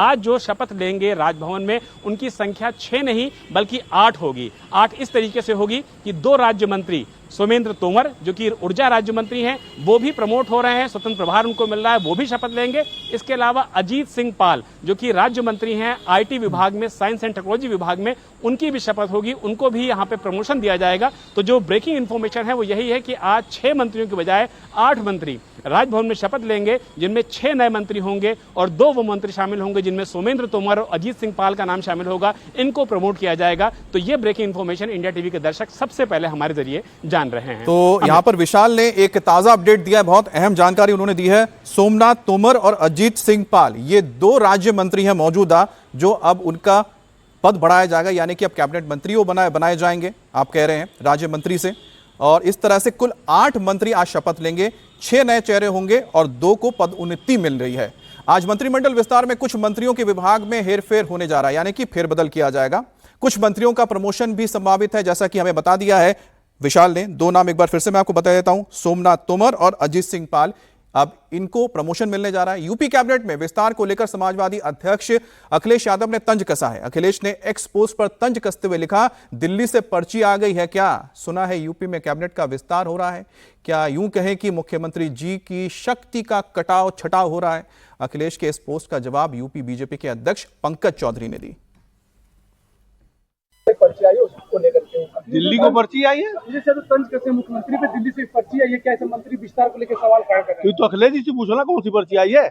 आज जो शपथ लेंगे राजभवन में उनकी संख्या 6 नहीं बल्कि 8 होगी। 8 इस तरीके से होगी कि 2 राज्य मंत्री सोमेंद्र तोमर जो कि ऊर्जा राज्य मंत्री हैं वो भी प्रमोट हो रहे हैं, स्वतंत्र प्रभार उनको मिल रहा है, वो भी शपथ लेंगे। इसके अलावा अजीत सिंह पाल जो कि राज्य मंत्री हैं आईटी विभाग में, साइंस एंड टेक्नोलॉजी विभाग में, उनकी भी शपथ होगी, उनको भी यहाँ पे प्रमोशन दिया जाएगा। तो जो ब्रेकिंग इंफॉर्मेशन है वो यही है कि आज 6 मंत्रियों के बजाय 8 मंत्री राजभवन में शपथ लेंगे, जिनमें 6 नए मंत्री होंगे और 2 वो मंत्री शामिल होंगे जिनमें सोमेंद्र तोमर और अजीत सिंह पाल का नाम शामिल होगा। इनको प्रमोट किया जाएगा। तो ये ब्रेकिंग इंफॉर्मेशन इंडिया टीवी के दर्शक सबसे पहले हमारे जरिए जान रहे हैं। तो यहां पर विशाल ने एक ताजा अपडेट दिया है, बहुत अहम जानकारी उन्होंने दी है। सोमनाथ तोमर और अजीत सिंह पाल ये 2 राज्य मंत्री हैं मौजूदा, जो अब उनका पद बढ़ाया जाएगा, यानी कि अब कैबिनेट मंत्री वो बनाए जाएंगे, आप कह रहे हैं राज्य मंत्री से। और इस तरह से कुल 8 मंत्री आज शपथ लेंगे, 6 नए चेहरे होंगे और 2 को पदोन्नति मिल रही है। आज मंत्रिमंडल विस्तार में कुछ मंत्रियों के विभाग में हेरफेर होने जा रहा है, यानी कि फेरबदल किया जाएगा। कुछ मंत्रियों का प्रमोशन भी संभावित है, जैसा कि हमें बता दिया है विशाल ने। 2 नाम एक बार फिर से मैं आपको बता देता हूं, सोमनाथ तोमर और अजीत सिंह पाल। अब इनको प्रमोशन मिलने जा रहा है। यूपी कैबिनेट में विस्तार को लेकर समाजवादी अध्यक्ष अखिलेश यादव ने तंज कसा है। अखिलेश ने एक्स पोस्ट पर तंज कसते हुए लिखा, दिल्ली से पर्ची आ गई है क्या? सुना है यूपी में कैबिनेट का विस्तार हो रहा है क्या? यूं कहें कि मुख्यमंत्री जी की शक्ति का कटाव छटाव हो रहा है। अखिलेश के इस पोस्ट का जवाब यूपी बीजेपी के अध्यक्ष पंकज चौधरी ने दी। पर्ची आई है उसको लेकर के दिल्ली को पर्ची आई है, तो तंज कैसे मुख्यमंत्री पे दिल्ली से पर्ची आई है क्या? ऐसे मंत्री विस्तार को लेकर सवाल खड़ा कर रहे हैं। तो अखिलेश जी से पूछो ना कौन सी पर्ची आई है,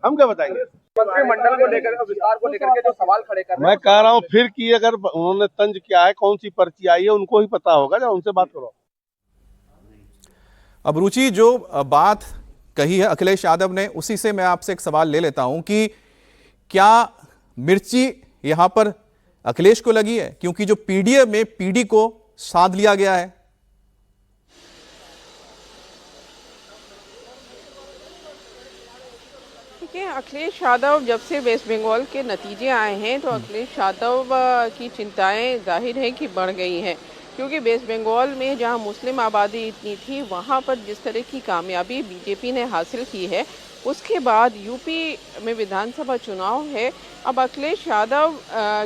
हम क्या बताएंगे? मंत्रिमंडल को लेकर विस्तार को लेकर के जो सवाल खड़े कर रहे हैं, मैं कह रहा हूँ फिर कि अगर उन्होंने तंज किया है, कौन सी पर्ची आई है उनको ही पता होगा, जब उनसे बात करो। अब रुचि जो बात कही है अखिलेश यादव ने, उसी से मैं आपसे एक सवाल ले लेता हूं कि क्या मिर्ची यहां पर अखिलेश को लगी है, क्योंकि जो पीडीए में पीडी को साध लिया गया है? देखिए, अखिलेश यादव जब से वेस्ट बंगाल के नतीजे आए हैं तो अखिलेश यादव की चिंताएं जाहिर है कि बढ़ गई हैं, क्योंकि वेस्ट बंगाल में जहां मुस्लिम आबादी इतनी थी वहां पर जिस तरह की कामयाबी बीजेपी ने हासिल की है, उसके बाद यूपी में विधानसभा चुनाव है। अब अखिलेश यादव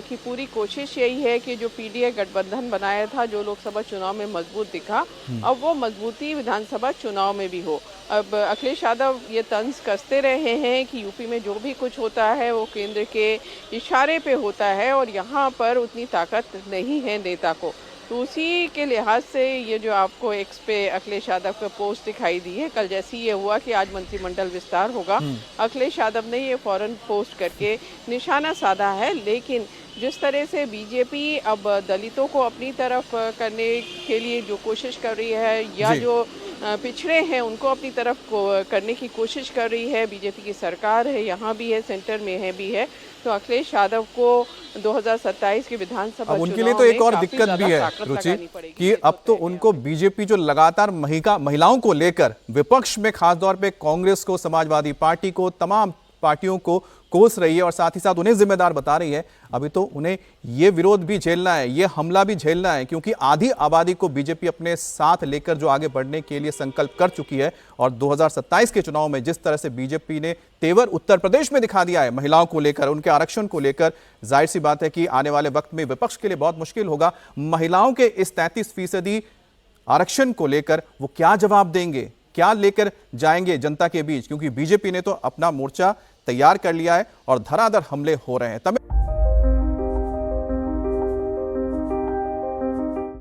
की पूरी कोशिश यही है कि जो पीडीए गठबंधन बनाया था, जो लोकसभा चुनाव में मजबूत दिखा, अब वो मजबूती विधानसभा चुनाव में भी हो। अब अखिलेश यादव ये तंज कसते रहे हैं कि यूपी में जो भी कुछ होता है वो केंद्र के इशारे पे होता है और यहाँ पर उतनी ताकत नहीं है नेता को। तो उसी के लिहाज से ये जो आपको एक्स पे अखिलेश यादव का पोस्ट दिखाई दी है, कल जैसे ये हुआ कि आज मंत्रिमंडल विस्तार होगा, अखिलेश यादव ने ये फौरन पोस्ट करके निशाना साधा है। लेकिन जिस तरह से बीजेपी अब दलितों को अपनी तरफ करने के लिए जो कोशिश कर रही है, या जो पिछड़े हैं उनको अपनी तरफ करने की कोशिश कर रही है, बीजेपी की सरकार है, यहाँ भी है, सेंटर में है भी है, तो अखिलेश यादव को 2027 के विधानसभा अब उनके लिए तो एक और दिक्कत भी है रुचि कि अब तो उनको बीजेपी जो लगातार महिलाओं को लेकर विपक्ष में, खासतौर पे कांग्रेस को, समाजवादी पार्टी को, तमाम पार्टियों को कोस रही है और साथ ही साथ उन्हें जिम्मेदार बता रही है। अभी तो उन्हें ये विरोध भी झेलना है, ये हमला भी झेलना है, क्योंकि आधी आबादी को बीजेपी अपने साथ लेकर जो आगे बढ़ने के लिए संकल्प कर चुकी है। और 2027 के चुनाव में जिस तरह से बीजेपी ने तेवर उत्तर प्रदेश में दिखा दिया है महिलाओं को लेकर, उनके आरक्षण को लेकर, जाहिर सी बात है कि आने वाले वक्त में विपक्ष के लिए बहुत मुश्किल होगा। महिलाओं के इस 33% आरक्षण को लेकर वो क्या जवाब देंगे, क्या लेकर जाएंगे जनता के बीच, क्योंकि बीजेपी ने तो अपना मोर्चा तैयार कर लिया है और धड़ाधड़ हमले हो रहे हैं।